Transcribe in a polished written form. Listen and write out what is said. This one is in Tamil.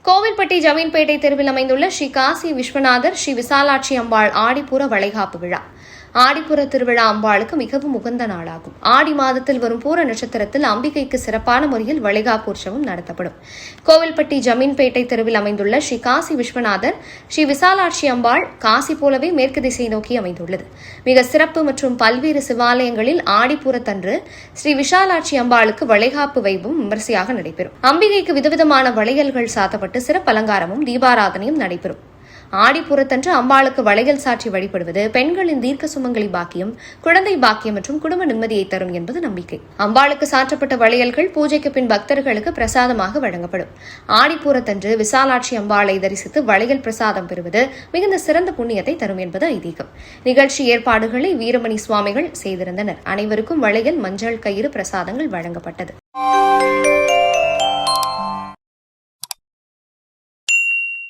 கோவில்பட்டி ஜமீன்பேட்டை தெருவில் அமைந்துள்ள ஸ்ரீ காசி விஸ்வநாதர் ஸ்ரீ விசாலாட்சி அம்பாள் ஆடிப்புற வளைகாப்பு விழா. ஆடிப்புற திருவிழா அம்பாளுக்கு மிகவும் உகந்த நாளாகும். ஆடி மாதத்தில் வரும் பூர நட்சத்திரத்தில் அம்பிகைக்கு சிறப்பான முறையில் வளைகாப்பு உற்சவம் நடத்தப்படும். கோவில்பட்டி ஜமீன்பேட்டை தெருவில் அமைந்துள்ள ஸ்ரீ காசி விஸ்வநாதர் ஸ்ரீ விசாலாட்சி அம்பாள் காசி போலவே மேற்கு திசை நோக்கி அமைந்துள்ளது. மிக சிறப்பு மற்றும் பல்வேறு சிவாலயங்களில் ஆடிப்பூரத்தன்று ஸ்ரீ விசாலாட்சி அம்பாளுக்கு வளைகாப்பு வைபவம் விமரிசையாக நடைபெறும். அம்பிகைக்கு விதவிதமான வளையல்கள் சாத்தப்பட்டு சிறப்பு அலங்காரமும் தீபாராதனையும் நடைபெறும். ஆடிப்புறத்தன்று அம்பாளுக்கு வளையல் சாற்றி வழிபடுவது பெண்களின் தீர்க்க சுமங்கலி பாக்கியம், குழந்தை பாக்கியம் மற்றும் குடும்ப நிம்மதியை தரும் என்பது நம்பிக்கை. அம்பாளுக்கு சாற்றப்பட்ட வளையல்கள் பூஜைக்கு பின் பக்தர்களுக்கு பிரசாதமாக வழங்கப்படும். ஆடிப்பூரத்தன்று விசாலாட்சி அம்பாளை தரிசித்து வளையல் பிரசாதம் பெறுவது மிகுந்த சிறந்த புண்ணியத்தை தரும் என்பது ஐதீகம். நிகழ்ச்சி ஏற்பாடுகளை வீரமணி சுவாமிகள் செய்திருந்தனர். அனைவருக்கும் வளையல், மஞ்சள் கயிறு பிரசாதங்கள் வழங்கப்பட்டது.